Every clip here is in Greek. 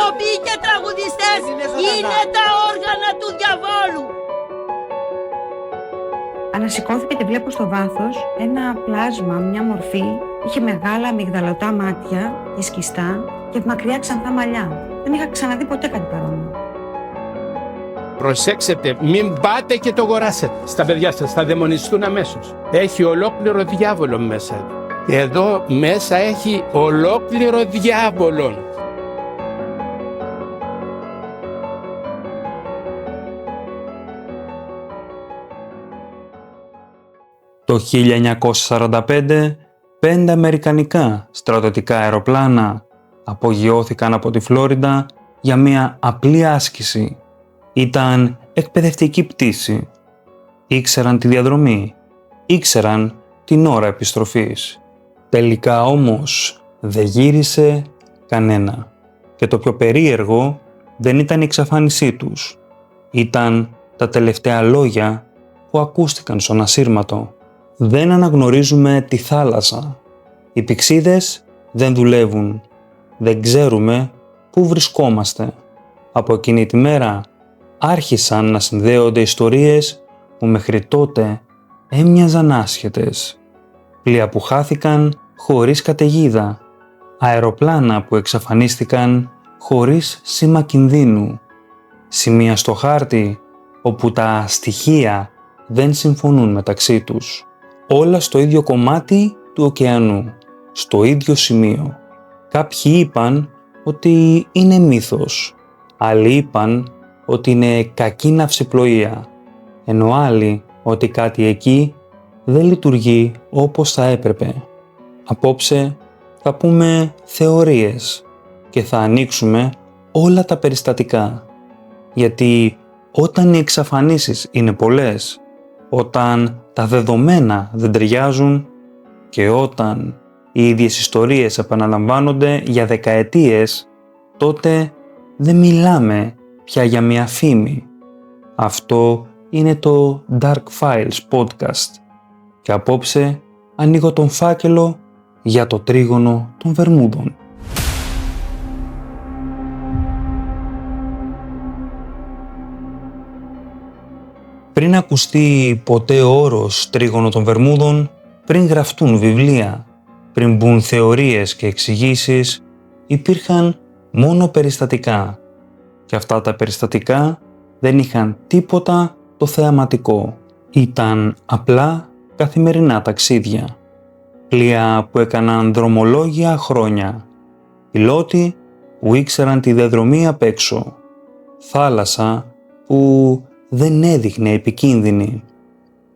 ηθοποιοί και τραγουδιστές είναι τα όργανα του διαβόλου. Ανασηκώθηκα και βλέπω στο βάθος ένα πλάσμα, μια μορφή. Είχε μεγάλα αμυγδαλωτά μάτια και σκιστά και μακριά ξανθά μαλλιά. Δεν είχα ξαναδεί ποτέ κάτι παρόμοιο. Προσέξτε, μην πάτε και το αγοράσετε στα παιδιά σας, θα δαιμονιστούν αμέσως. Έχει ολόκληρο διάβολο μέσα. Εδώ μέσα έχει ολόκληρο διάβολο. Το 1945, 5 αμερικανικά στρατιωτικά αεροπλάνα απογειώθηκαν από τη Φλόριντα για μια απλή άσκηση. Ήταν εκπαιδευτική πτήση. Ήξεραν τη διαδρομή, ήξεραν την ώρα επιστροφής. Τελικά όμως δεν γύρισε κανένα. Και το πιο περίεργο δεν ήταν η εξαφάνισή τους. Ήταν τα τελευταία λόγια που ακούστηκαν στον ασύρματο. Δεν αναγνωρίζουμε τη θάλασσα. Οι πυξίδες δεν δουλεύουν. Δεν ξέρουμε πού βρισκόμαστε. Από εκείνη τη μέρα άρχισαν να συνδέονται ιστορίες που μέχρι τότε έμοιαζαν άσχετες. Πλοία που χάθηκαν χωρίς καταιγίδα. Αεροπλάνα που εξαφανίστηκαν χωρίς σήμα κινδύνου. Σημεία στο χάρτη όπου τα στοιχεία δεν συμφωνούν μεταξύ τους. Όλα στο ίδιο κομμάτι του ωκεανού, στο ίδιο σημείο. Κάποιοι είπαν ότι είναι μύθος. Άλλοι είπαν ότι είναι κακή ναυσιπλοεία. Ενώ άλλοι ότι κάτι εκεί δεν λειτουργεί όπως θα έπρεπε. Απόψε θα πούμε θεωρίες και θα ανοίξουμε όλα τα περιστατικά. Γιατί όταν οι εξαφανίσεις είναι πολλές, όταν τα δεδομένα δεν ταιριάζουν και όταν οι ίδιες ιστορίες επαναλαμβάνονται για δεκαετίες, τότε δεν μιλάμε πια για μια φήμη. Αυτό είναι το Dark Files Podcast και απόψε ανοίγω τον φάκελο για το τρίγωνο των Βερμούδων. Πριν ακουστεί ποτέ ο όρος τρίγωνο των Βερμούδων, πριν γραφτούν βιβλία, πριν μπουν θεωρίες και εξηγήσεις, υπήρχαν μόνο περιστατικά. Και αυτά τα περιστατικά δεν είχαν τίποτα το θεαματικό. Ήταν απλά καθημερινά ταξίδια. Πλοία που έκαναν δρομολόγια χρόνια. Πιλότοι που ήξεραν τη διαδρομή απ' έξω. Θάλασσα που δεν έδειχνε επικίνδυνη.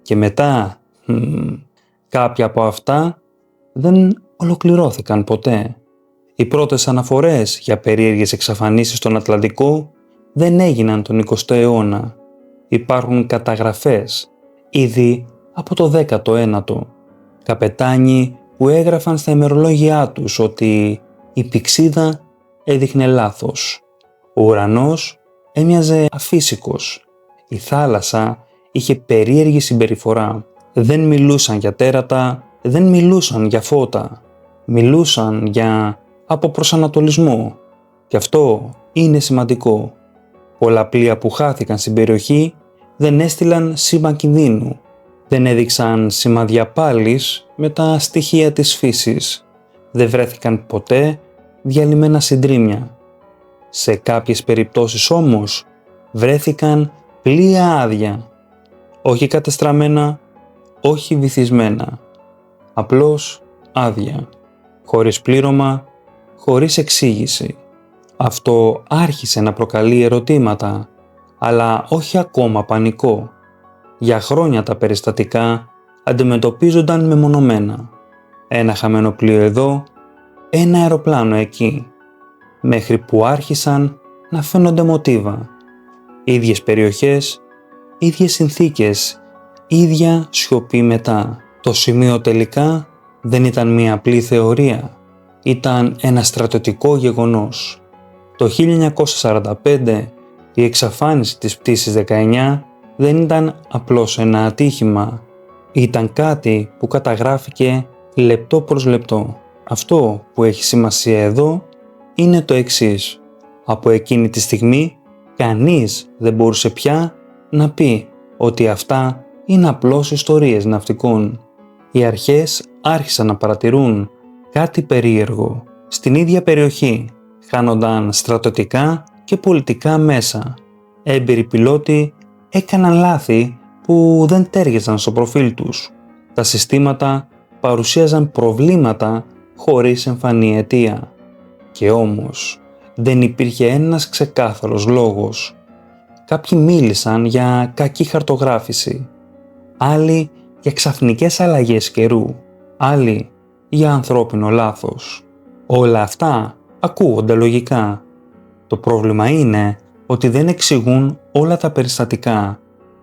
Και μετά, κάποια από αυτά δεν ολοκληρώθηκαν ποτέ. Οι πρώτες αναφορές για περίεργες εξαφανίσεις στον Ατλαντικό δεν έγιναν τον 20ο αιώνα. Υπάρχουν καταγραφές ήδη από το 19ο. Καπετάνοι που έγραφαν στα ημερολόγια τους ότι η πυξίδα έδειχνε λάθος. Ο ουρανός έμοιαζε αφύσικος. Η θάλασσα είχε περίεργη συμπεριφορά. Δεν μιλούσαν για τέρατα, δεν μιλούσαν για φώτα. Μιλούσαν για αποπροσανατολισμό. Και αυτό είναι σημαντικό. Πολλά πλοία που χάθηκαν στην περιοχή δεν έστειλαν σήμα κινδύνου. Δεν έδειξαν σημάδια πάλης με τα στοιχεία της φύσης. Δεν βρέθηκαν ποτέ διαλυμένα συντρίμμια. Σε κάποιες περιπτώσεις όμως βρέθηκαν πλοία άδεια. Όχι κατεστραμμένα, όχι βυθισμένα. Απλώς άδεια. Χωρίς πλήρωμα, χωρίς εξήγηση. Αυτό άρχισε να προκαλεί ερωτήματα, αλλά όχι ακόμα πανικό. Για χρόνια τα περιστατικά αντιμετωπίζονταν μεμονωμένα. Ένα χαμένο πλοίο εδώ, ένα αεροπλάνο εκεί. Μέχρι που άρχισαν να φαίνονται μοτίβα. Ίδιες περιοχές, ίδιες συνθήκες, ίδια σιωπή μετά. Το σημείο τελικά δεν ήταν μία απλή θεωρία. Ήταν ένα στρατιωτικό γεγονός. Το 1945 η εξαφάνιση της πτήσης 19 δεν ήταν απλώς ένα ατύχημα. Ήταν κάτι που καταγράφηκε λεπτό προς λεπτό. Αυτό που έχει σημασία εδώ είναι το εξής. Από εκείνη τη στιγμή κανείς δεν μπορούσε πια να πει ότι αυτά είναι απλώς ιστορίες ναυτικών. Οι αρχές άρχισαν να παρατηρούν κάτι περίεργο. Στην ίδια περιοχή χάνονταν στρατιωτικά και πολιτικά μέσα. Έμπειροι πιλότοι έκαναν λάθη που δεν τέριαζαν στο προφίλ τους. Τα συστήματα παρουσίαζαν προβλήματα χωρίς εμφανή αιτία. Και όμως δεν υπήρχε ένας ξεκάθαρος λόγος. Κάποιοι μίλησαν για κακή χαρτογράφηση, άλλοι για ξαφνικές αλλαγές καιρού, άλλοι για ανθρώπινο λάθος. Όλα αυτά ακούγονται λογικά. Το πρόβλημα είναι ότι δεν εξηγούν όλα τα περιστατικά,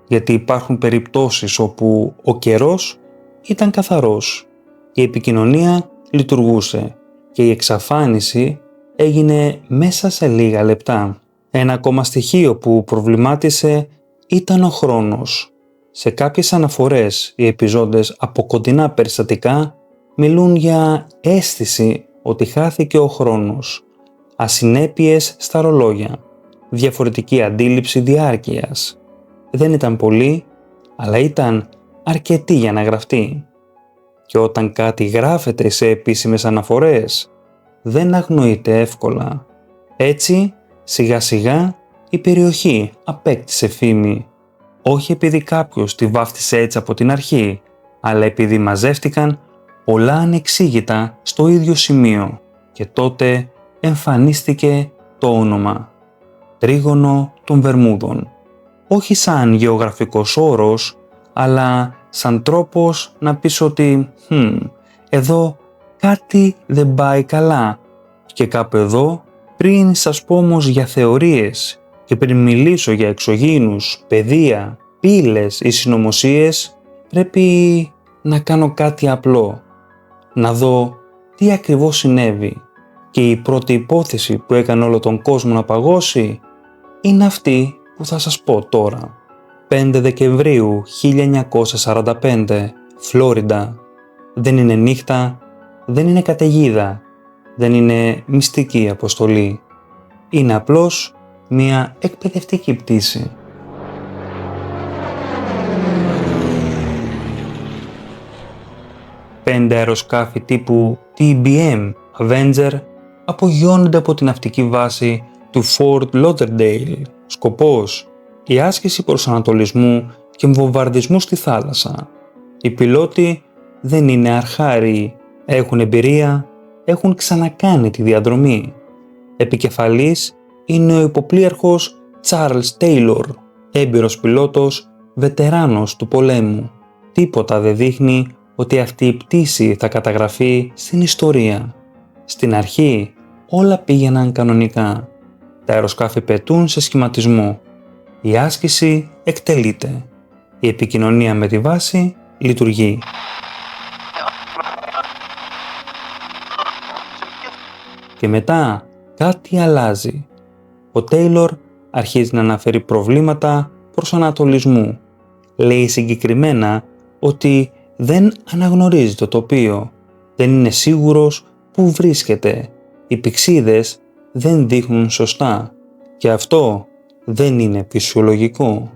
γιατί υπάρχουν περιπτώσεις όπου ο καιρός ήταν καθαρός, η επικοινωνία λειτουργούσε και η εξαφάνιση έγινε μέσα σε λίγα λεπτά. Ένα ακόμα στοιχείο που προβλημάτισε ήταν ο χρόνος. Σε κάποιες αναφορές οι επιζώντες από κοντινά περιστατικά μιλούν για αίσθηση ότι χάθηκε ο χρόνος, ασυνέπειες στα ρολόγια, διαφορετική αντίληψη διάρκειας. Δεν ήταν πολύ, αλλά ήταν αρκετή για να γραφτεί. Και όταν κάτι γράφεται σε επίσημες αναφορές, δεν αγνοείται εύκολα. Έτσι, σιγά σιγά η περιοχή απέκτησε φήμη. Όχι επειδή κάποιος τη βάφτισε έτσι από την αρχή, αλλά επειδή μαζεύτηκαν πολλά ανεξήγητα στο ίδιο σημείο και τότε εμφανίστηκε το όνομα. Τρίγωνο των Βερμούδων. Όχι σαν γεωγραφικός όρος, αλλά σαν τρόπος να πεις ότι εδώ κάτι δεν πάει καλά. Και κάπου εδώ, πριν σας πω όμως για θεωρίες και πριν μιλήσω για εξωγήινους, παιδεία, πύλες ή συνωμοσίες, πρέπει να κάνω κάτι απλό. Να δω τι ακριβώς συνέβη. Και η πρώτη υπόθεση που έκανε όλο τον κόσμο να παγώσει είναι αυτή που θα σας πω τώρα. 5 Δεκεμβρίου 1945, Φλόριντα. Δεν είναι νύχτα, δεν είναι καταιγίδα, δεν είναι μυστική αποστολή. Είναι απλώς μια εκπαιδευτική πτήση. 5 αεροσκάφη τύπου TBM Avenger απογειώνονται από την ναυτική βάση του Fort Lauderdale. Σκοπός: η άσκηση προσανατολισμού και βομβαρδισμού στη θάλασσα. Οι πιλότοι δεν είναι αρχάριοι, έχουν εμπειρία, έχουν ξανακάνει τη διαδρομή. Επικεφαλής είναι ο υποπλοίαρχος Charles Taylor, έμπειρος πιλότος, βετεράνος του πολέμου. Τίποτα δεν δείχνει ότι αυτή η πτήση θα καταγραφεί στην ιστορία. Στην αρχή όλα πήγαιναν κανονικά. Τα αεροσκάφη πετούν σε σχηματισμό. Η άσκηση εκτελείται. Η επικοινωνία με τη βάση λειτουργεί. Και μετά κάτι αλλάζει. Ο Τέιλορ αρχίζει να αναφέρει προβλήματα προσανατολισμού. Λέει συγκεκριμένα ότι δεν αναγνωρίζει το τοπίο. Δεν είναι σίγουρος που βρίσκεται. Οι πυξίδες δεν δείχνουν σωστά. Και αυτό δεν είναι φυσιολογικό.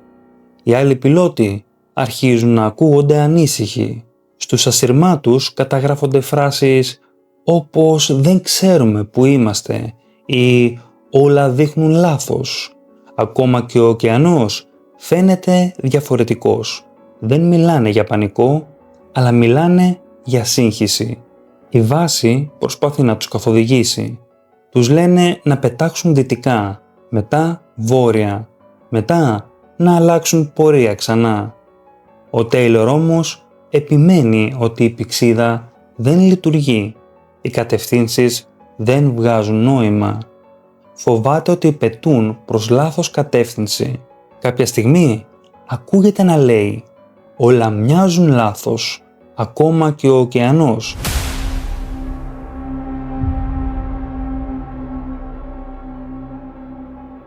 Οι άλλοι πιλότοι αρχίζουν να ακούγονται ανήσυχοι. Στους ασυρμάτους καταγράφονται φράσεις όπως «δεν ξέρουμε που είμαστε» ή «όλα δείχνουν λάθος». Ακόμα και ο ωκεανός φαίνεται διαφορετικός. Δεν μιλάνε για πανικό, αλλά μιλάνε για σύγχυση. Η βάση προσπαθεί να τους καθοδηγήσει. Τους λένε να πετάξουν δυτικά, μετά βόρεια, μετά να αλλάξουν πορεία ξανά. Ο Τέιλορ όμως επιμένει ότι η πυξίδα δεν λειτουργεί. Οι κατευθύνσεις δεν βγάζουν νόημα. Φοβάται ότι πετούν προς λάθος κατεύθυνση. Κάποια στιγμή ακούγεται να λέει «όλα μοιάζουν λάθος, ακόμα και ο ωκεανός».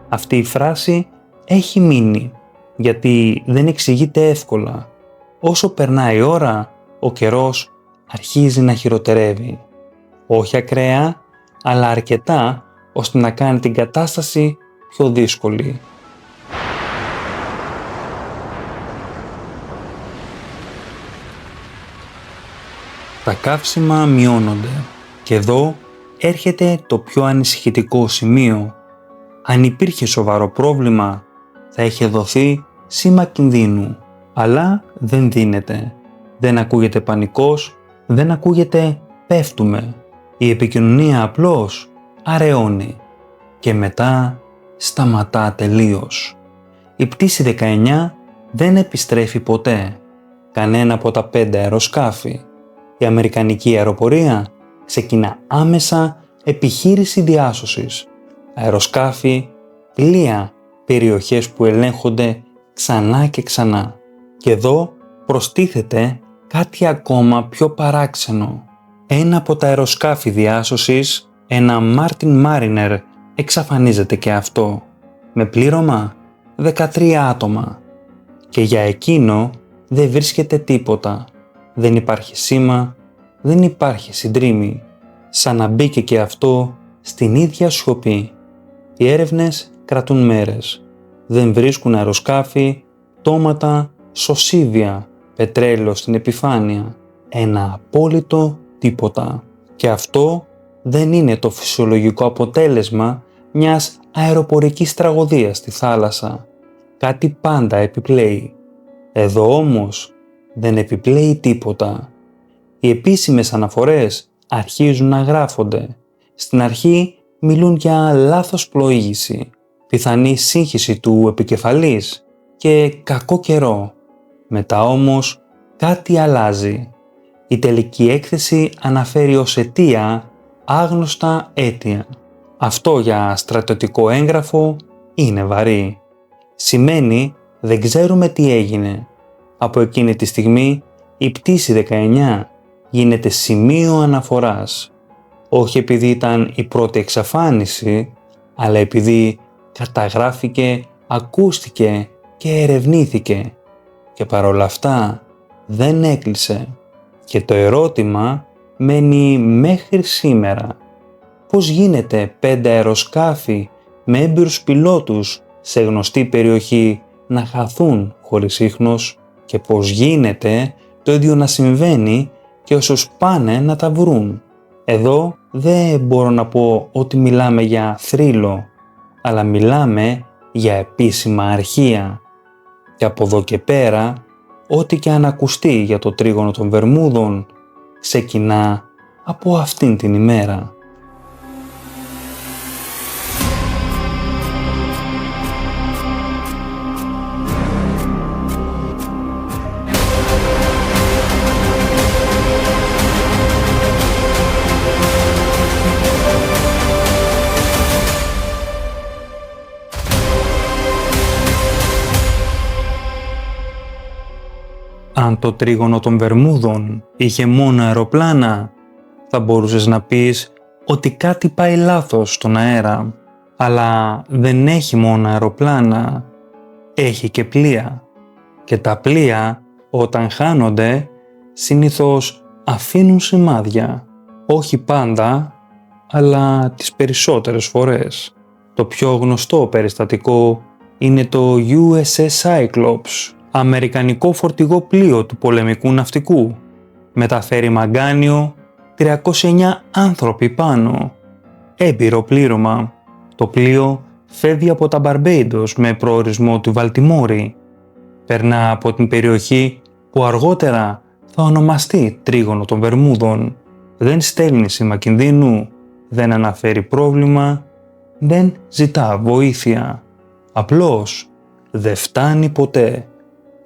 Αυτή η φράση έχει μείνει, γιατί δεν εξηγείται εύκολα. Όσο περνάει η ώρα, ο καιρός αρχίζει να χειροτερεύει. Όχι ακραία, αλλά αρκετά ώστε να κάνει την κατάσταση πιο δύσκολη. Τα καύσιμα μειώνονται και εδώ έρχεται το πιο ανησυχητικό σημείο. Αν υπήρχε σοβαρό πρόβλημα, θα είχε δοθεί σήμα κινδύνου, αλλά δεν δίνεται. Δεν ακούγεται πανικός, δεν ακούγεται πέφτουμε. Η επικοινωνία απλώς αραιώνει και μετά σταματά τελείως. Η πτήση 19 δεν επιστρέφει ποτέ. Κανένα από τα 5 αεροσκάφη. Η Αμερικανική αεροπορία ξεκινά άμεσα επιχείρηση διάσωσης. Αεροσκάφη, πλοία, περιοχές που ελέγχονται ξανά και ξανά. Και εδώ προστίθεται κάτι ακόμα πιο παράξενο. Ένα από τα αεροσκάφη διάσωσης, ένα Martin Mariner, εξαφανίζεται και αυτό, με πλήρωμα 13 άτομα. Και για εκείνο δεν βρίσκεται τίποτα. Δεν υπάρχει σήμα, δεν υπάρχει συντρίμμη. Σαν να μπήκε και αυτό στην ίδια σιωπή. Οι έρευνες κρατούν μέρες. Δεν βρίσκουν αεροσκάφη, πτώματα, σωσίβια, πετρέλαιο στην επιφάνεια. Ένα απόλυτο τίποτα. Και αυτό δεν είναι το φυσιολογικό αποτέλεσμα μιας αεροπορικής τραγωδίας στη θάλασσα. Κάτι πάντα επιπλέει. Εδώ όμως δεν επιπλέει τίποτα. Οι επίσημες αναφορές αρχίζουν να γράφονται. Στην αρχή μιλούν για λάθος πλοήγηση, πιθανή σύγχυση του επικεφαλής και κακό καιρό. Μετά όμως κάτι αλλάζει. Η τελική έκθεση αναφέρει ως αιτία άγνωστα αίτια. Αυτό για στρατιωτικό έγγραφο είναι βαρύ. Σημαίνει δεν ξέρουμε τι έγινε. Από εκείνη τη στιγμή η πτήση 19 γίνεται σημείο αναφοράς. Όχι επειδή ήταν η πρώτη εξαφάνιση, αλλά επειδή καταγράφηκε, ακούστηκε και ερευνήθηκε. Και παρόλα αυτά δεν έκλεισε. Και το ερώτημα μένει μέχρι σήμερα. Πώς γίνεται 5 αεροσκάφη με έμπειρους πιλότους σε γνωστή περιοχή να χαθούν χωρίς ίχνος και πώς γίνεται το ίδιο να συμβαίνει και όσους πάνε να τα βρουν. Εδώ δεν μπορώ να πω ότι μιλάμε για θρύλο, αλλά μιλάμε για επίσημα αρχεία. Και από εδώ και πέρα, ό,τι και αν ακουστεί για το τρίγωνο των Βερμούδων, ξεκινά από αυτήν την ημέρα. Αν το τρίγωνο των Βερμούδων είχε μόνο αεροπλάνα, θα μπορούσες να πεις ότι κάτι πάει λάθος στον αέρα. Αλλά δεν έχει μόνο αεροπλάνα, έχει και πλοία. Και τα πλοία όταν χάνονται συνήθως αφήνουν σημάδια. Όχι πάντα, αλλά τις περισσότερες φορές. Το πιο γνωστό περιστατικό είναι το USS Cyclops, αμερικανικό φορτηγό πλοίο του πολεμικού ναυτικού. Μεταφέρει μαγκάνιο, 309 άνθρωποι πάνω. Έμπειρο πλήρωμα. Το πλοίο φεύγει από τα Μπαρμπέιντος με προορισμό τη Βαλτιμόρη. Περνά από την περιοχή που αργότερα θα ονομαστεί τρίγωνο των Βερμούδων. Δεν στέλνει σήμα κινδύνου, δεν αναφέρει πρόβλημα, δεν ζητά βοήθεια. Απλώς δεν φτάνει ποτέ.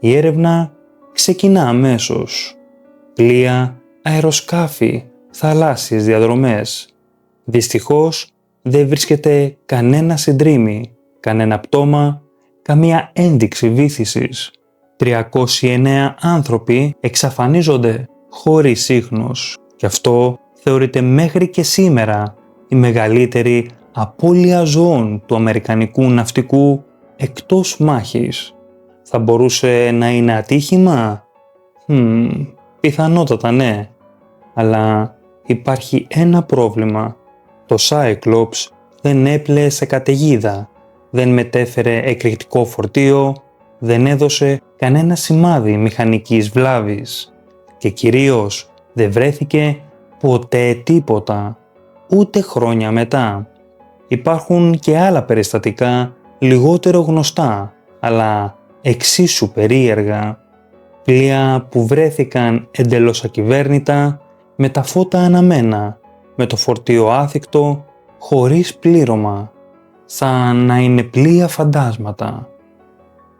Η έρευνα ξεκινά αμέσως. Πλοία, αεροσκάφη, θαλάσσιες διαδρομές. Δυστυχώς δεν βρίσκεται κανένα συντρίμμι, κανένα πτώμα, καμία ένδειξη βύθισης. 309 άνθρωποι εξαφανίζονται χωρίς ίχνος. Και αυτό θεωρείται μέχρι και σήμερα η μεγαλύτερη απώλεια ζωών του αμερικανικού ναυτικού εκτός μάχης. Θα μπορούσε να είναι ατύχημα? Πιθανότατα ναι. Αλλά υπάρχει ένα πρόβλημα. Το Cyclops δεν έπλεε σε καταιγίδα, δεν μετέφερε εκρηκτικό φορτίο, δεν έδωσε κανένα σημάδι μηχανικής βλάβης και κυρίως δεν βρέθηκε ποτέ τίποτα, ούτε χρόνια μετά. Υπάρχουν και άλλα περιστατικά λιγότερο γνωστά, αλλά εξίσου περίεργα. Πλοία που βρέθηκαν εντελώς ακυβέρνητα, με τα φώτα αναμένα, με το φορτίο άθικτο, χωρίς πλήρωμα, σαν να είναι πλοία φαντάσματα.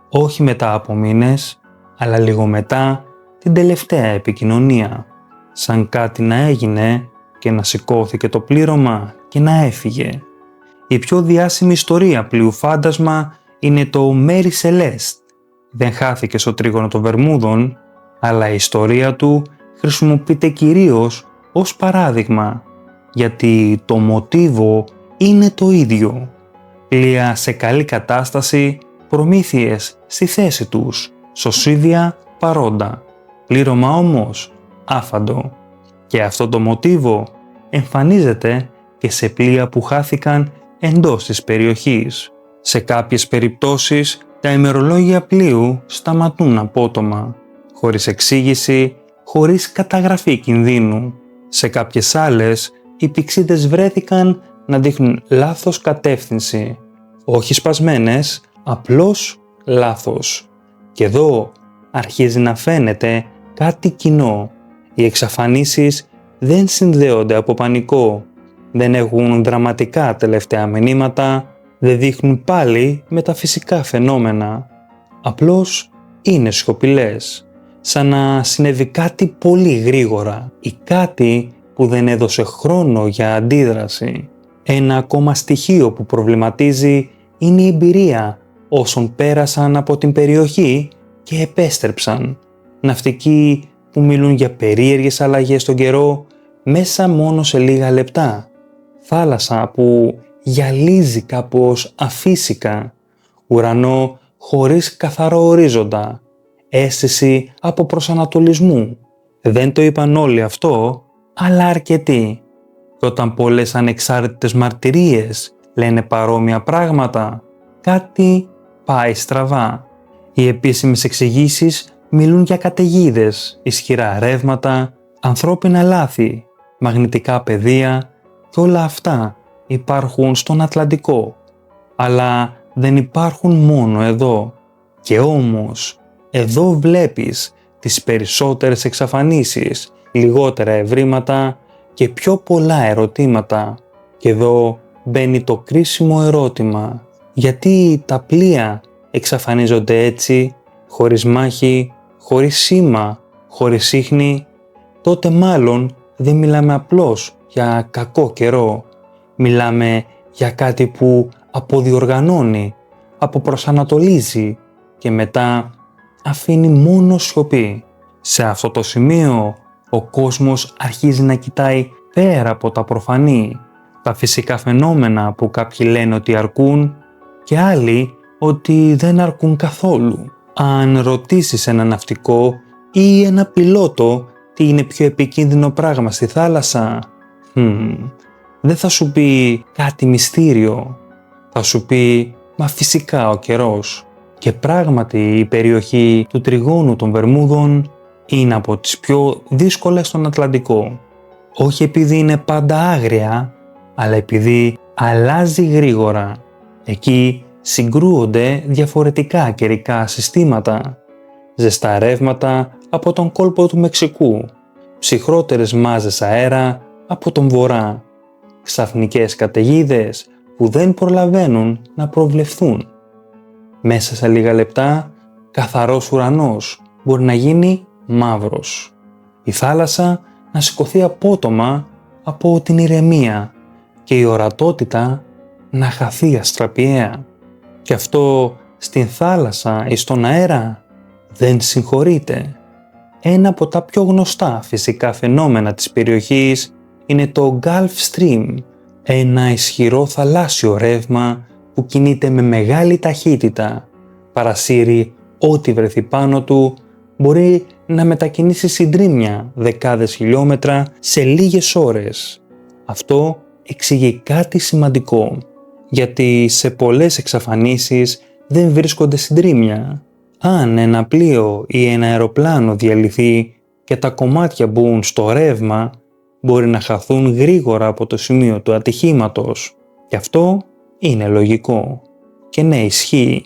Όχι μετά από μήνες, αλλά λίγο μετά την τελευταία επικοινωνία, σαν κάτι να έγινε και να σηκώθηκε το πλήρωμα και να έφυγε. Η πιο διάσημη ιστορία πλοίου φάντασμα είναι το Mary Celeste. Δεν χάθηκε στο τρίγωνο των Βερμούδων, αλλά η ιστορία του χρησιμοποιείται κυρίως ως παράδειγμα, γιατί το μοτίβο είναι το ίδιο. Πλοία σε καλή κατάσταση, προμήθειες στη θέση τους, σωσίδια παρόντα, πλήρωμα όμως άφαντο. Και αυτό το μοτίβο εμφανίζεται και σε πλοία που χάθηκαν εντός της περιοχής. Σε κάποιες περιπτώσεις τα ημερολόγια πλοίου σταματούν απότομα, χωρίς εξήγηση, χωρίς καταγραφή κινδύνου. Σε κάποιες άλλες οι πηξίδες βρέθηκαν να δείχνουν λάθος κατεύθυνση. Όχι σπασμένες, απλώς λάθος. Και εδώ αρχίζει να φαίνεται κάτι κοινό. Οι εξαφανίσεις δεν συνδέονται από πανικό, δεν έχουν δραματικά τελευταία μηνύματα, δεν δείχνουν πάλι μεταφυσικά φαινόμενα. Απλώς είναι σιωπηλές, σαν να συνέβη κάτι πολύ γρήγορα ή κάτι που δεν έδωσε χρόνο για αντίδραση. Ένα ακόμα στοιχείο που προβληματίζει είναι η εμπειρία όσων πέρασαν από την περιοχή και επέστρεψαν. Ναυτικοί που μιλούν για περίεργες αλλαγές στον καιρό μέσα μόνο σε λίγα λεπτά. Θάλασσα που γυαλίζει κάπως αφύσικα. Ουρανό χωρίς καθαρό ορίζοντα. Αίσθηση από προσανατολισμού. Δεν το είπαν όλοι αυτό, αλλά αρκετοί. Και όταν πολλές ανεξάρτητες μαρτυρίες λένε παρόμοια πράγματα, κάτι πάει στραβά. Οι επίσημες εξηγήσεις μιλούν για καταιγίδες, ισχυρά ρεύματα, ανθρώπινα λάθη, μαγνητικά πεδία και όλα αυτά υπάρχουν στον Ατλαντικό. Αλλά δεν υπάρχουν μόνο εδώ. Και όμως, εδώ βλέπεις τις περισσότερες εξαφανίσεις, λιγότερα ευρήματα και πιο πολλά ερωτήματα. Και εδώ μπαίνει το κρίσιμο ερώτημα. Γιατί τα πλοία εξαφανίζονται έτσι, χωρίς μάχη, χωρίς σήμα, χωρίς ίχνη? Τότε μάλλον δεν μιλάμε απλώς για κακό καιρό. Μιλάμε για κάτι που αποδιοργανώνει, αποπροσανατολίζει και μετά αφήνει μόνο σιωπή. Σε αυτό το σημείο ο κόσμος αρχίζει να κοιτάει πέρα από τα προφανή, τα φυσικά φαινόμενα που κάποιοι λένε ότι αρκούν και άλλοι ότι δεν αρκούν καθόλου. Αν ρωτήσεις ένα ναυτικό ή ένα πιλότο τι είναι πιο επικίνδυνο πράγμα στη θάλασσα, δεν θα σου πει κάτι μυστήριο. Θα σου πει μα φυσικά ο καιρός. Και πράγματι η περιοχή του τριγώνου των Βερμούδων είναι από τις πιο δύσκολες στον Ατλαντικό. Όχι επειδή είναι πάντα άγρια, αλλά επειδή αλλάζει γρήγορα. Εκεί συγκρούονται διαφορετικά καιρικά συστήματα. Ζεστά ρεύματα από τον κόλπο του Μεξικού, ψυχρότερες μάζες αέρα από τον βορρά, ξαφνικές καταιγίδες που δεν προλαβαίνουν να προβλεφθούν. Μέσα σε λίγα λεπτά, καθαρός ουρανός μπορεί να γίνει μαύρος. Η θάλασσα να σηκωθεί απότομα από την ηρεμία και η ορατότητα να χαθεί αστραπιαία. Και αυτό στην θάλασσα ή στον αέρα δεν συγχωρείται. Ένα από τα πιο γνωστά φυσικά φαινόμενα της περιοχής είναι το Gulf Stream, ένα ισχυρό θαλάσσιο ρεύμα που κινείται με μεγάλη ταχύτητα, παρασύρει ό,τι βρεθεί πάνω του, μπορεί να μετακινήσει συντρίμμια δεκάδες χιλιόμετρα σε λίγες ώρες. Αυτό εξηγεί κάτι σημαντικό. γιατί σε πολλές εξαφανίσεις δεν βρίσκονται συντρίμμια. Αν ένα πλοίο ή ένα αεροπλάνο διαλυθεί και τα κομμάτια μπουν στο ρεύμα, μπορεί να χαθούν γρήγορα από το σημείο του ατυχήματος. Και αυτό είναι λογικό. Και ναι, ισχύει.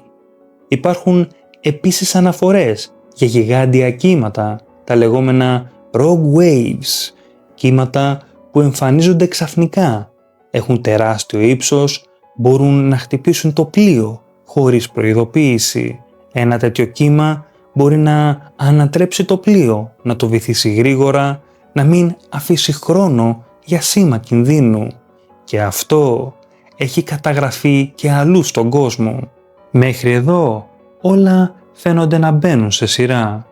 Υπάρχουν επίσης αναφορές για γιγάντια κύματα, τα λεγόμενα rogue waves, κύματα που εμφανίζονται ξαφνικά, έχουν τεράστιο ύψος, μπορούν να χτυπήσουν το πλοίο χωρίς προειδοποίηση. Ένα τέτοιο κύμα μπορεί να ανατρέψει το πλοίο, να το βυθίσει γρήγορα, να μην αφήσει χρόνο για σήμα κινδύνου. Και αυτό έχει καταγραφεί και αλλού στον κόσμο. Μέχρι εδώ όλα φαίνονται να μπαίνουν σε σειρά.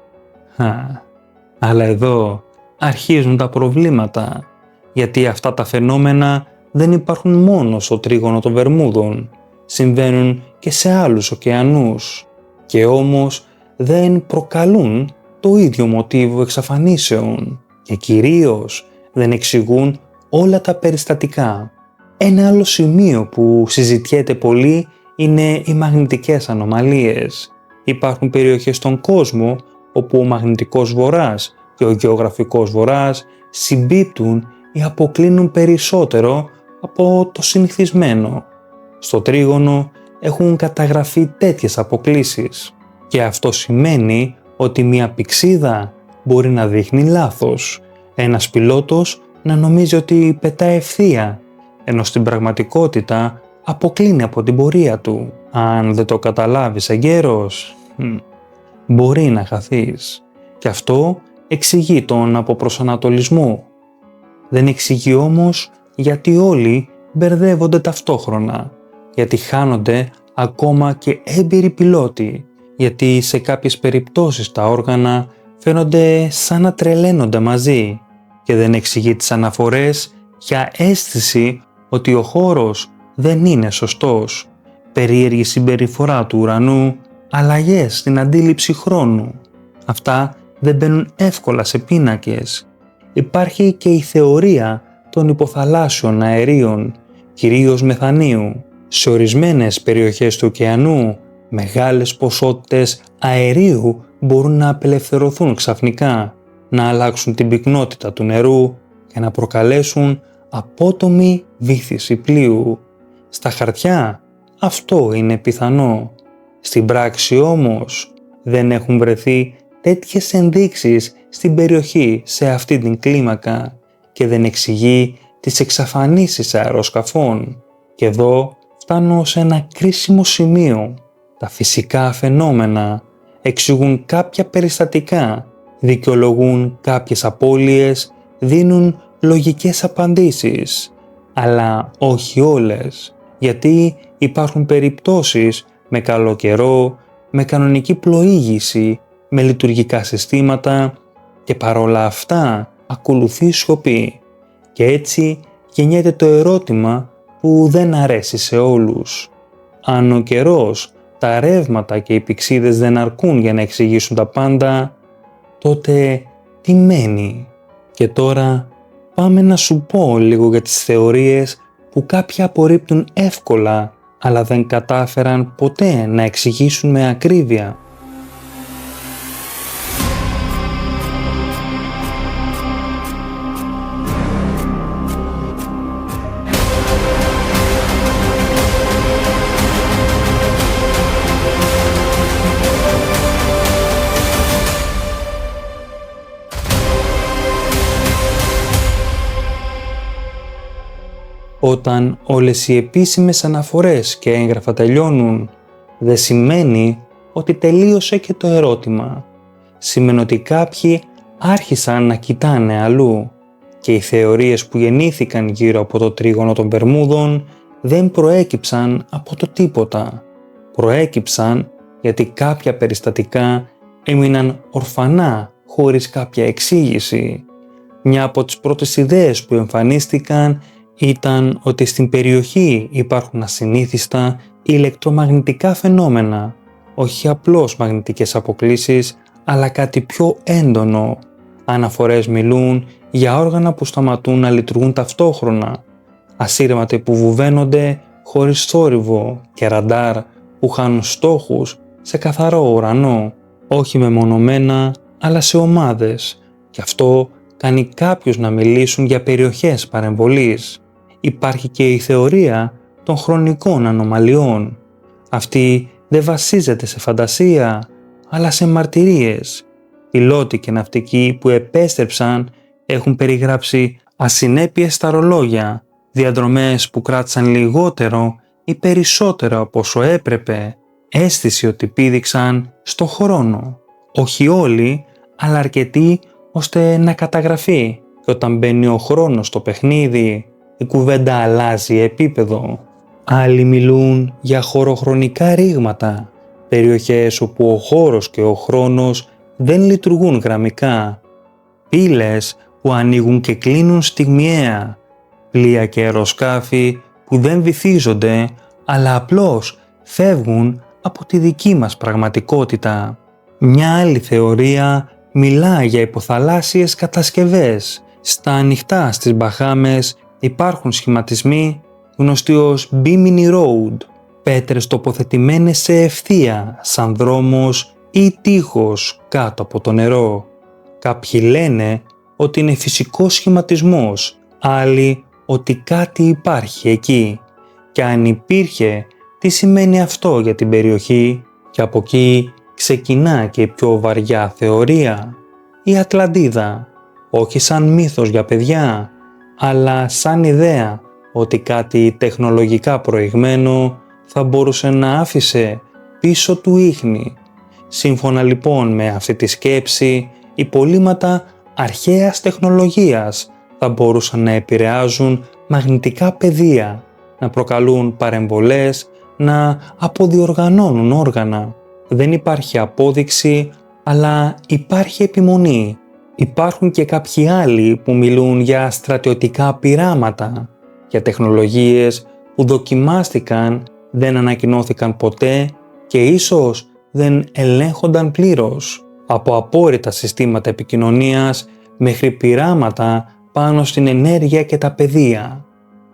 Αλλά εδώ αρχίζουν τα προβλήματα, γιατί αυτά τα φαινόμενα δεν υπάρχουν μόνο στο τρίγωνο των Βερμούδων, συμβαίνουν και σε άλλους ωκεανούς και όμως δεν προκαλούν το ίδιο μοτίβο εξαφανίσεων και κυρίως δεν εξηγούν όλα τα περιστατικά. Ένα άλλο σημείο που συζητιέται πολύ είναι οι μαγνητικές ανομαλίες. Υπάρχουν περιοχές στον κόσμο όπου ο μαγνητικός βορράς και ο γεωγραφικός βορράς συμπίπτουν ή αποκλίνουν περισσότερο από το συνηθισμένο. Στο τρίγωνο έχουν καταγραφεί τέτοιες αποκλίσεις και αυτό σημαίνει ότι μια πυξίδα μπορεί να δείχνει λάθος, ένας πιλότος να νομίζει ότι πετάει ευθεία, ενώ στην πραγματικότητα αποκλίνει από την πορεία του. Αν δεν το καταλάβεις εγκαίρος, μπορεί να χαθείς. Και αυτό εξηγεί τον αποπροσανατολισμό. Δεν εξηγεί όμως γιατί όλοι μπερδεύονται ταυτόχρονα, γιατί χάνονται ακόμα και έμπειροι πιλότοι, γιατί σε κάποιες περιπτώσεις τα όργανα φαίνονται σαν να τρελαίνονται μαζί και δεν εξηγεί τις αναφορές για αίσθηση ότι ο χώρος δεν είναι σωστός, περίεργη συμπεριφορά του ουρανού, αλλαγές στην αντίληψη χρόνου. Αυτά δεν μπαίνουν εύκολα σε πίνακες. Υπάρχει και η θεωρία των υποθαλάσσιων αερίων, κυρίως μεθανίου. Σε ορισμένες περιοχές του ωκεανού, μεγάλες ποσότητες αερίου μπορούν να απελευθερωθούν ξαφνικά, να αλλάξουν την πυκνότητα του νερού και να προκαλέσουν απότομη βύθιση πλοίου. Στα χαρτιά αυτό είναι πιθανό. Στην πράξη όμως δεν έχουν βρεθεί τέτοιες ενδείξεις στην περιοχή σε αυτή την κλίμακα και δεν εξηγεί τις εξαφανίσεις αεροσκαφών. Και εδώ φτάνω σε ένα κρίσιμο σημείο. Τα φυσικά φαινόμενα εξηγούν κάποια περιστατικά, δικαιολογούν κάποιες απώλειες, δίνουν λογικές απαντήσεις, αλλά όχι όλες, γιατί υπάρχουν περιπτώσεις με καλό καιρό, με κανονική πλοήγηση, με λειτουργικά συστήματα και παρόλα αυτά ακολουθεί σιωπή. Και έτσι γεννιέται το ερώτημα που δεν αρέσει σε όλους. Αν ο καιρός, τα ρεύματα και οι πυξίδες δεν αρκούν για να εξηγήσουν τα πάντα, τότε τι μένει? Και τώρα πάμε να σου πω λίγο για τις θεωρίες που κάποιοι απορρίπτουν εύκολα, αλλά δεν κατάφεραν ποτέ να εξηγήσουν με ακρίβεια. Όταν όλες οι επίσημες αναφορές και έγγραφα τελειώνουν, δεν σημαίνει ότι τελείωσε και το ερώτημα. Σημαίνει ότι κάποιοι άρχισαν να κοιτάνε αλλού και οι θεωρίες που γεννήθηκαν γύρω από το τρίγωνο των Βερμούδων δεν προέκυψαν από το τίποτα. Προέκυψαν γιατί κάποια περιστατικά έμειναν ορφανά χωρίς κάποια εξήγηση. Μια από τις πρώτες ιδέες που εμφανίστηκαν ήταν ότι στην περιοχή υπάρχουν ασυνήθιστα ηλεκτρομαγνητικά φαινόμενα, όχι απλώς μαγνητικές αποκλίσεις, αλλά κάτι πιο έντονο. Αναφορές μιλούν για όργανα που σταματούν να λειτουργούν ταυτόχρονα, ασύρματοι που βουβαίνονται χωρίς θόρυβο και ραντάρ που χάνουν στόχους σε καθαρό ουρανό, όχι μεμονωμένα αλλά σε ομάδες, και αυτό κάνει κάποιους να μιλήσουν για περιοχές παρεμβολής. Υπάρχει και η θεωρία των χρονικών ανομαλιών. Αυτή δεν βασίζεται σε φαντασία, αλλά σε μαρτυρίες. Πιλότοι και ναυτικοί που επέστρεψαν έχουν περιγράψει ασυνέπειες στα ρολόγια, διαδρομές που κράτησαν λιγότερο ή περισσότερο από όσο έπρεπε, αίσθηση ότι πήδηξαν στο χρόνο. Όχι όλοι, αλλά αρκετοί ώστε να καταγραφεί, και όταν μπαίνει ο χρόνος στο παιχνίδι, η κουβέντα αλλάζει επίπεδο. Άλλοι μιλούν για χωροχρονικά ρήγματα, περιοχές όπου ο χώρος και ο χρόνος δεν λειτουργούν γραμμικά, πύλες που ανοίγουν και κλείνουν στιγμιαία, πλοία και αεροσκάφη που δεν βυθίζονται αλλά απλώς φεύγουν από τη δική μας πραγματικότητα. Μια άλλη θεωρία μιλά για υποθαλάσσιες κατασκευές. Στα ανοιχτά στις Μπαχάμες υπάρχουν σχηματισμοί γνωστοί ως Bimini Road, πέτρες τοποθετημένες σε ευθεία σαν δρόμος ή τείχος κάτω από το νερό. Κάποιοι λένε ότι είναι φυσικός σχηματισμός, άλλοι ότι κάτι υπάρχει εκεί, και αν υπήρχε, τι σημαίνει αυτό για την περιοχή, και από εκεί ξεκινά και η πιο βαριά θεωρία, η Ατλαντίδα, όχι σαν μύθος για παιδιά, αλλά σαν ιδέα ότι κάτι τεχνολογικά προηγμένο θα μπορούσε να άφησε πίσω του ίχνη. Σύμφωνα λοιπόν με αυτή τη σκέψη, υπολείμματα αρχαίας τεχνολογίας θα μπορούσαν να επηρεάζουν μαγνητικά πεδία, να προκαλούν παρεμβολές, να αποδιοργανώνουν όργανα. Δεν υπάρχει απόδειξη, αλλά υπάρχει επιμονή. Υπάρχουν και κάποιοι άλλοι που μιλούν για στρατιωτικά πειράματα, για τεχνολογίες που δοκιμάστηκαν, δεν ανακοινώθηκαν ποτέ και ίσως δεν ελέγχονταν πλήρως, από απόρριτα συστήματα επικοινωνίας μέχρι πειράματα πάνω στην ενέργεια και τα πεδία.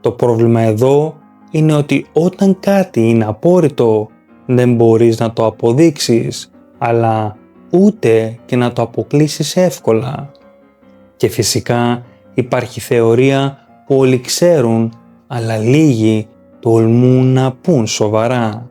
Το πρόβλημα εδώ είναι ότι όταν κάτι είναι απόρριτο δεν μπορείς να το αποδείξεις, αλλά ούτε και να το αποκλείσεις εύκολα. Και φυσικά υπάρχει θεωρία που όλοι ξέρουν, αλλά λίγοι τολμούν να πουν σοβαρά.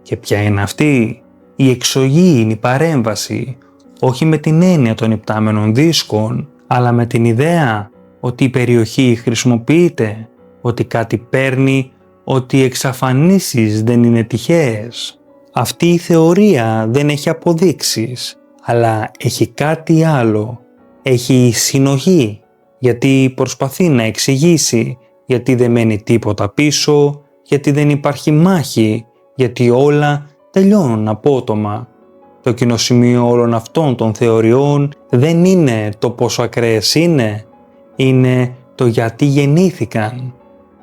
Και ποια είναι αυτή? Η εξωγήινη παρέμβαση, όχι με την έννοια των υπτάμενων δίσκων, αλλά με την ιδέα ότι η περιοχή χρησιμοποιείται, ότι κάτι παίρνει, ότι οι εξαφανίσεις δεν είναι τυχαίες. Αυτή η θεωρία δεν έχει αποδείξεις, αλλά έχει κάτι άλλο. Έχει συνοχή, γιατί προσπαθεί να εξηγήσει, γιατί δεν μένει τίποτα πίσω, γιατί δεν υπάρχει μάχη, γιατί όλα τελειώνουν απότομα. Το κοινό σημείο όλων αυτών των θεωριών δεν είναι το πόσο ακραίες είναι το γιατί γεννήθηκαν.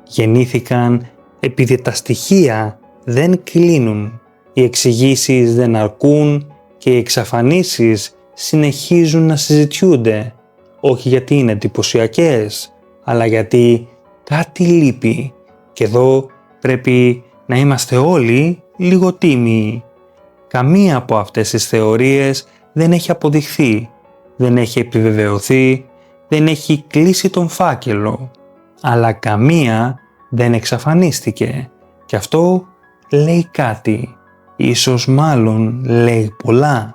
Γεννήθηκαν επειδή τα στοιχεία δεν κλείνουν, οι εξηγήσεις δεν αρκούν και οι εξαφανίσεις συνεχίζουν να συζητιούνται, όχι γιατί είναι εντυπωσιακές, αλλά γιατί κάτι λείπει. Και εδώ πρέπει να είμαστε όλοι λίγο τίμιοι. Καμία από αυτές τις θεωρίες δεν έχει αποδειχθεί, δεν έχει επιβεβαιωθεί, δεν έχει κλείσει τον φάκελο, αλλά καμία δεν εξαφανίστηκε. Και αυτό λέει κάτι, ίσως μάλλον λέει πολλά.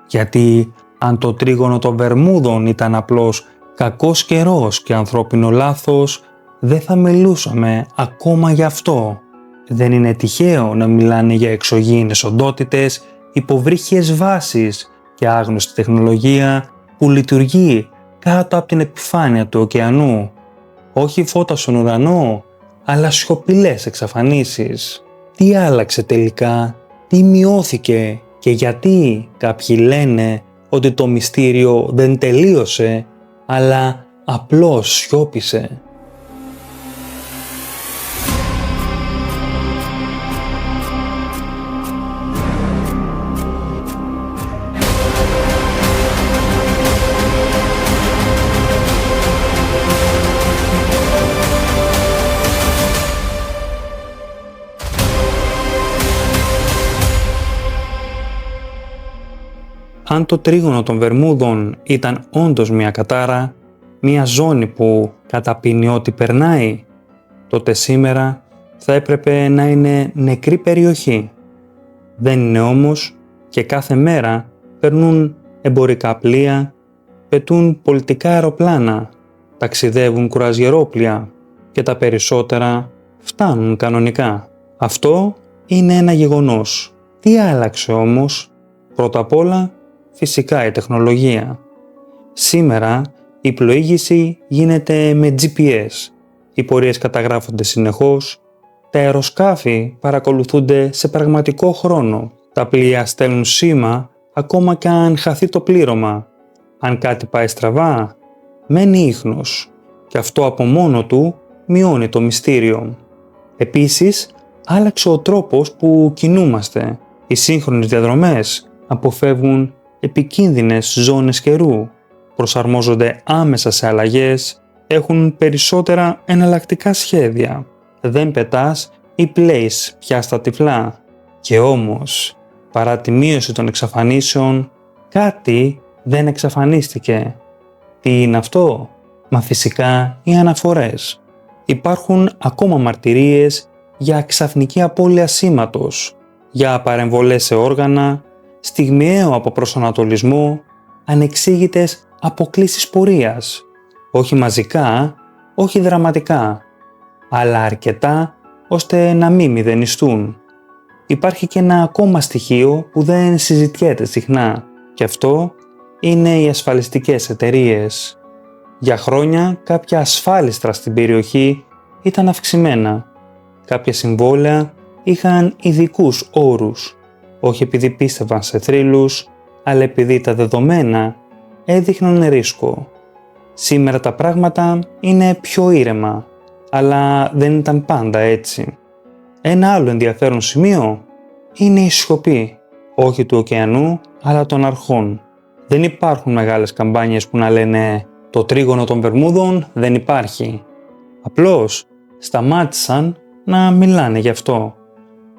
Γιατί αν το τρίγωνο των Βερμούδων ήταν απλώς κακός καιρός και ανθρώπινο λάθος, δεν θα μιλούσαμε ακόμα γι' αυτό. Δεν είναι τυχαίο να μιλάνε για εξωγήινες οντότητες, υποβρύχιες βάσεις και άγνωστη τεχνολογία που λειτουργεί κάτω από την επιφάνεια του ωκεανού. Όχι φώτα στον ουρανό, αλλά σιωπηλές εξαφανίσεις. Τι άλλαξε τελικά, τι μειώθηκε και γιατί? Κάποιοι λένε ότι το μυστήριο δεν τελείωσε, αλλά απλώς σιώπησε. Αν το τρίγωνο των Βερμούδων ήταν όντως μια κατάρα, μια ζώνη που καταπίνει ό,τι περνάει, τότε σήμερα θα έπρεπε να είναι νεκρή περιοχή. Δεν είναι όμως και κάθε μέρα περνούν εμπορικά πλοία, πετούν πολιτικά αεροπλάνα, ταξιδεύουν κουραζιερόπλια και τα περισσότερα φτάνουν κανονικά. Αυτό είναι ένα γεγονός. Τι άλλαξε όμως? Πρώτα απ' όλα, φυσικά η τεχνολογία. Σήμερα η πλοήγηση γίνεται με GPS. Οι πορείες καταγράφονται συνεχώς, τα αεροσκάφη παρακολουθούνται σε πραγματικό χρόνο. Τα πλοία στέλνουν σήμα ακόμα και αν χαθεί το πλήρωμα. Αν κάτι πάει στραβά, μένει ίχνος και αυτό από μόνο του μειώνει το μυστήριο. Επίσης, άλλαξε ο τρόπος που κινούμαστε. Οι σύγχρονες διαδρομές αποφεύγουν επικίνδυνες ζώνες καιρού, προσαρμόζονται άμεσα σε αλλαγές, έχουν περισσότερα εναλλακτικά σχέδια. Δεν πετάς ή πλέεις πια στα τυφλά. Και όμως, παρά τη μείωση των εξαφανίσεων, κάτι δεν εξαφανίστηκε. Τι είναι αυτό? Μα φυσικά οι αναφορές. Υπάρχουν ακόμα μαρτυρίες για ξαφνική απώλεια σήματος, για παρεμβολές σε όργανα, στιγμιαίο αποπροσανατολισμό, ανεξήγητες αποκλίσεις πορείας. Όχι μαζικά, όχι δραματικά, αλλά αρκετά ώστε να μην μηδενιστούν. Υπάρχει και ένα ακόμα στοιχείο που δεν συζητιέται συχνά και αυτό είναι οι ασφαλιστικές εταιρείες. Για χρόνια κάποια ασφάλιστρα στην περιοχή ήταν αυξημένα. Κάποια συμβόλαια είχαν ειδικούς όρους, όχι επειδή πίστευαν σε θρύλους, αλλά επειδή τα δεδομένα έδειχναν ρίσκο. Σήμερα τα πράγματα είναι πιο ήρεμα, αλλά δεν ήταν πάντα έτσι. Ένα άλλο ενδιαφέρον σημείο είναι η σιωπή, όχι του ωκεανού, αλλά των αρχών. Δεν υπάρχουν μεγάλες καμπάνιες που να λένε «Το τρίγωνο των Βερμούδων δεν υπάρχει». Απλώς σταμάτησαν να μιλάνε γι' αυτό.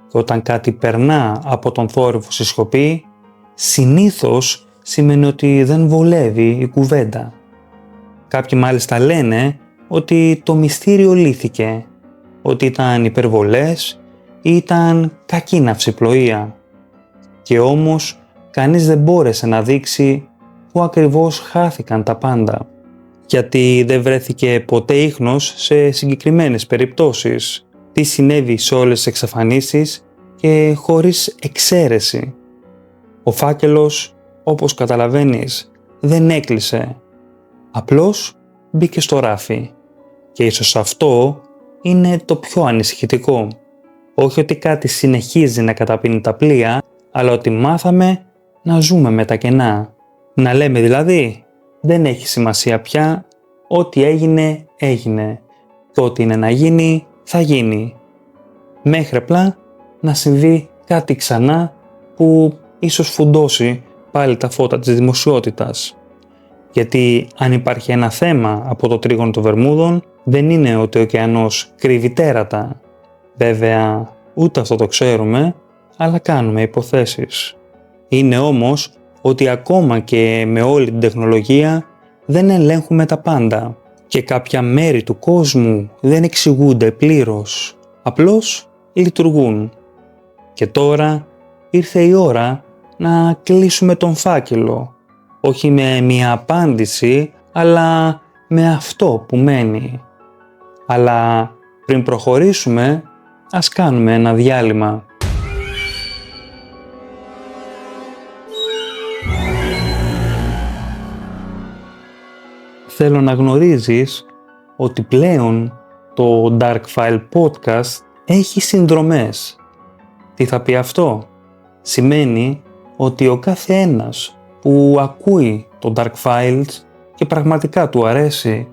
Και όταν κάτι περνά από τον θόρυβο στη σιωπή, συνήθως σημαίνει ότι δεν βολεύει η κουβέντα. Κάποιοι μάλιστα λένε ότι το μυστήριο λύθηκε, ότι ήταν υπερβολές ή ήταν κακή ναυσιπλοεία. Και όμως κανείς δεν μπόρεσε να δείξει πού ακριβώς χάθηκαν τα πάντα, γιατί δεν βρέθηκε ποτέ ίχνος σε συγκεκριμένες περιπτώσεις. Τι συνέβη σε όλες τις εξαφανίσεις και χωρίς εξαίρεση. Ο φάκελος, όπως καταλαβαίνεις, δεν έκλεισε. Απλώς μπήκε στο ράφι. Και ίσως αυτό είναι το πιο ανησυχητικό. Όχι ότι κάτι συνεχίζει να καταπίνει τα πλοία, αλλά ότι μάθαμε να ζούμε με τα κενά. Να λέμε δηλαδή, δεν έχει σημασία πια, ό,τι έγινε, έγινε. Και ό,τι είναι να γίνει, θα γίνει. Μέχρι απλά να συμβεί κάτι ξανά που ίσως φουντώσει πάλι τα φώτα της δημοσιότητας. Γιατί αν υπάρχει ένα θέμα από το τρίγωνο των Βερμούδων, δεν είναι ότι ο ωκεανός κρύβει τέρατα. Βέβαια, ούτε αυτό το ξέρουμε, αλλά κάνουμε υποθέσεις. Είναι όμως ότι ακόμα και με όλη την τεχνολογία δεν ελέγχουμε τα πάντα και κάποια μέρη του κόσμου δεν εξηγούνται πλήρως, απλώς λειτουργούν. Και τώρα ήρθε η ώρα να κλείσουμε τον φάκελο, όχι με μια απάντηση, αλλά με αυτό που μένει. Αλλά πριν προχωρήσουμε, ας κάνουμε ένα διάλειμμα. Θέλω να γνωρίζεις ότι πλέον το Dark File Podcast έχει συνδρομές. Τι θα πει αυτό? Σημαίνει ότι ο κάθε ένας που ακούει το Dark Files και πραγματικά του αρέσει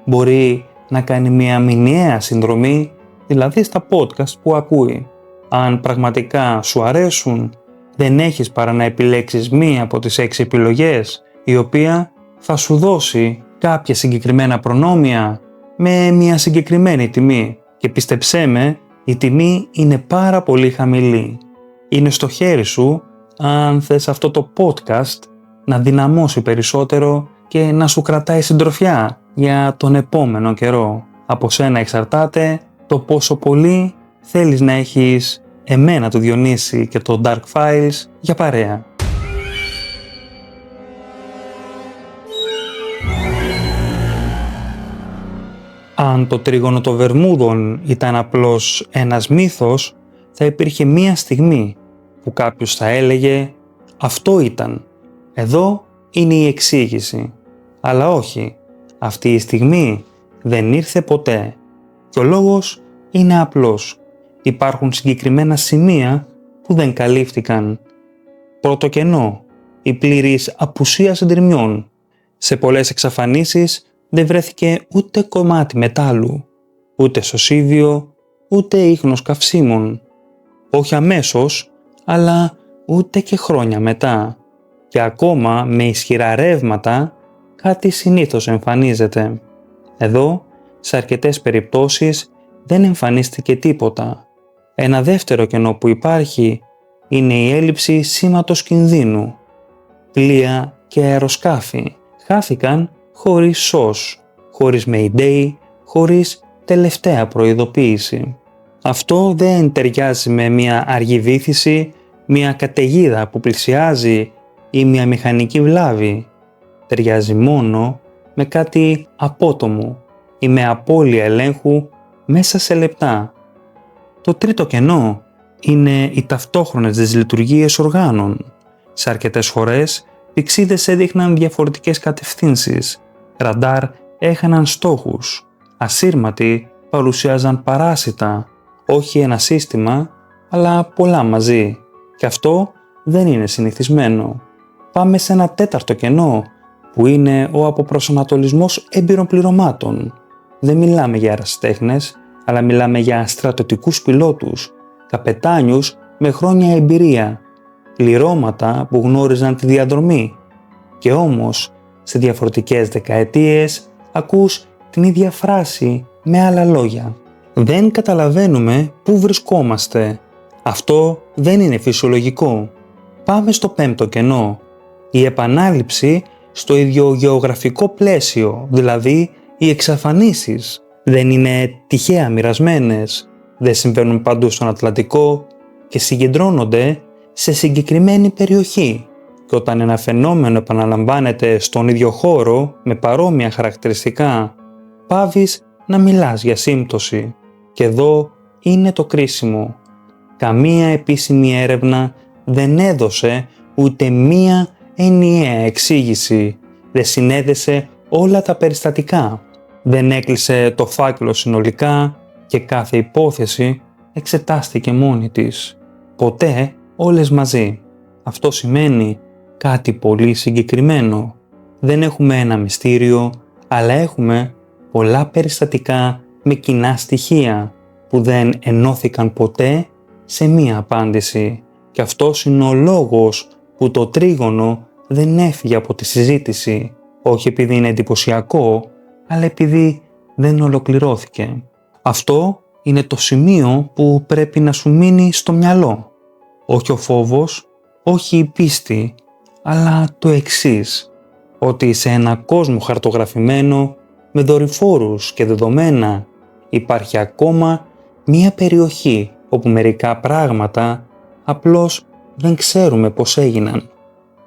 μπορεί να κάνει μια μηνιαία συνδρομή, δηλαδή στα podcast που ακούει. Αν πραγματικά σου αρέσουν, δεν έχεις παρά να επιλέξεις μία από τις 6 επιλογές, η οποία θα σου δώσει κάποια συγκεκριμένα προνόμια με μια συγκεκριμένη τιμή. Και πίστεψέ με, η τιμή είναι πάρα πολύ χαμηλή. Είναι στο χέρι σου αν θες αυτό το podcast να δυναμώσει περισσότερο και να σου κρατάει συντροφιά για τον επόμενο καιρό. Από σένα εξαρτάται το πόσο πολύ θέλεις να έχεις εμένα, το Διονύση και το Dark Files για παρέα. Αν το τρίγωνο των Βερμούδων ήταν απλώς ένας μύθος, θα υπήρχε μία στιγμή που κάποιος θα έλεγε «Αυτό ήταν, εδώ είναι η εξήγηση». Αλλά όχι, αυτή η στιγμή δεν ήρθε ποτέ. Και ο λόγος είναι απλός. Υπάρχουν συγκεκριμένα σημεία που δεν καλύφθηκαν. Πρώτο κενό, η πλήρης απουσία συντριμιών. Σε πολλές εξαφανίσεις δεν βρέθηκε ούτε κομμάτι μετάλλου, ούτε σωσίβιο, ούτε ίχνος καυσίμων. Όχι αμέσως, αλλά ούτε και χρόνια μετά. Και ακόμα με ισχυρά ρεύματα κάτι συνήθως εμφανίζεται. Εδώ, σε αρκετές περιπτώσεις, δεν εμφανίστηκε τίποτα. Ένα δεύτερο κενό που υπάρχει είναι η έλλειψη σήματος κινδύνου. Πλοία και αεροσκάφη χάθηκαν χωρίς σως, χωρίς Mayday, χωρίς τελευταία προειδοποίηση. Αυτό δεν ταιριάζει με μια αργή βύθιση, μια καταιγίδα που πλησιάζει ή μια μηχανική βλάβη. Ταιριάζει μόνο με κάτι απότομο ή με απώλεια ελέγχου μέσα σε λεπτά. Το τρίτο κενό είναι οι ταυτόχρονες δυσλειτουργίες οργάνων. Σε αρκετές φορές, πηξίδες έδειχναν διαφορετικές κατευθύνσεις, ραντάρ έχαναν στόχους, ασύρματοι παρουσιάζαν παράσιτα, όχι ένα σύστημα, αλλά πολλά μαζί. Και αυτό δεν είναι συνηθισμένο. Πάμε σε ένα τέταρτο κενό, που είναι ο αποπροσανατολισμός έμπειρων πληρωμάτων. Δεν μιλάμε για ερασιτέχνες, αλλά μιλάμε για στρατιωτικούς πιλότους, καπετάνιους με χρόνια εμπειρία, πληρώματα που γνώριζαν τη διαδρομή. Και όμως, σε διαφορετικές δεκαετίες, ακούς την ίδια φράση με άλλα λόγια. Δεν καταλαβαίνουμε πού βρισκόμαστε. Αυτό δεν είναι φυσιολογικό. Πάμε στο πέμπτο κενό. Η επανάληψη στο ίδιο γεωγραφικό πλαίσιο, δηλαδή οι εξαφανίσεις. Δεν είναι τυχαία μοιρασμένες, δεν συμβαίνουν παντού στον Ατλαντικό και συγκεντρώνονται σε συγκεκριμένη περιοχή. Και όταν ένα φαινόμενο επαναλαμβάνεται στον ίδιο χώρο με παρόμοια χαρακτηριστικά, πάβεις να μιλάς για σύμπτωση. Και εδώ είναι το κρίσιμο. Καμία επίσημη έρευνα δεν έδωσε ούτε μία ενιαία εξήγηση, δεν συνέδεσε όλα τα περιστατικά, δεν έκλεισε το φάκελο συνολικά και κάθε υπόθεση εξετάστηκε μόνη της. Ποτέ όλες μαζί. Αυτό σημαίνει κάτι πολύ συγκεκριμένο. Δεν έχουμε ένα μυστήριο, αλλά έχουμε πολλά περιστατικά με κοινά στοιχεία που δεν ενώθηκαν ποτέ σε μία απάντηση. Και αυτός είναι ο λόγος που το τρίγωνο δεν έφυγε από τη συζήτηση, όχι επειδή είναι εντυπωσιακό, αλλά επειδή δεν ολοκληρώθηκε. Αυτό είναι το σημείο που πρέπει να σου μείνει στο μυαλό. Όχι ο φόβος, όχι η πίστη, αλλά το εξής, ότι σε ένα κόσμο χαρτογραφημένο με δορυφόρους και δεδομένα υπάρχει ακόμα μία περιοχή όπου μερικά πράγματα απλώς δεν ξέρουμε πώς έγιναν.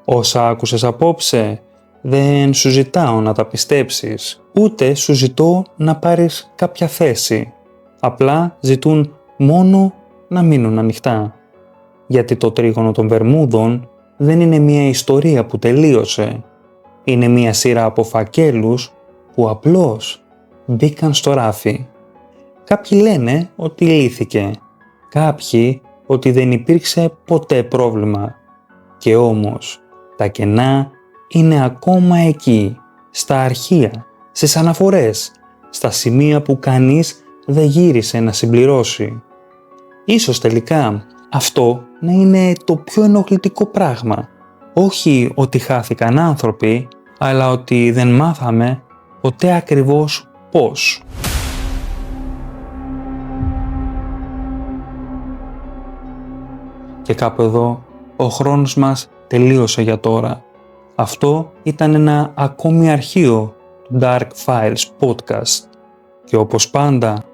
Όσα άκουσες απόψε δεν σου ζητάω να τα πιστέψεις, ούτε σου ζητώ να πάρεις κάποια θέση. Απλά ζητούν μόνο να μείνουν ανοιχτά. Γιατί το τρίγωνο των Βερμούδων δεν είναι μια ιστορία που τελείωσε. Είναι μια σειρά από φακέλους που απλώς μπήκαν στο ράφι. Κάποιοι λένε ότι λύθηκε. Κάποιοι ότι δεν υπήρξε ποτέ πρόβλημα. Και όμως τα κενά είναι ακόμα εκεί, στα αρχεία, στις αναφορές, στα σημεία που κανείς δεν γύρισε να συμπληρώσει. Ίσως τελικά αυτό να είναι το πιο ενοχλητικό πράγμα. Όχι ότι χάθηκαν άνθρωποι, αλλά ότι δεν μάθαμε ποτέ ακριβώς πώς. Και κάπου εδώ ο χρόνος μας τελείωσε για τώρα. Αυτό ήταν ένα ακόμη αρχείο του Dark Files podcast. Και όπως πάντα,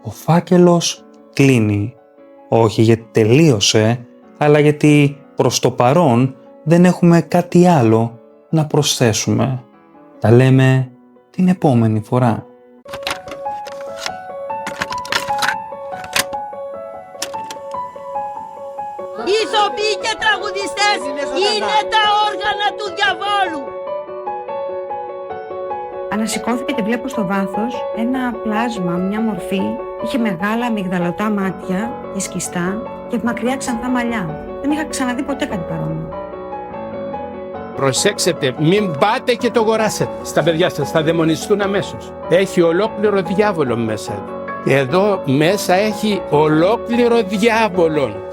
ο φάκελος κλείνει. Όχι γιατί τελείωσε, αλλά γιατί προς το παρόν δεν έχουμε κάτι άλλο να προσθέσουμε. Τα λέμε την επόμενη φορά. Ηθοποιοί και τραγουδιστές είναι τα όργανα του διαβόλου. Ανασηκώθηκε και βλέπω στο βάθος ένα πλάσμα, μια μορφή. Είχε μεγάλα αμυγδαλωτά μάτια και σκιστά και μακριά ξανθά μαλλιά. Δεν είχα ξαναδεί ποτέ κάτι παρόμοιο. Προσέξτε, μην πάτε και το αγοράσετε στα παιδιά σας, θα δαιμονιστούν αμέσως. Έχει ολόκληρο διάβολο μέσα. Εδώ μέσα έχει ολόκληρο διάβολο.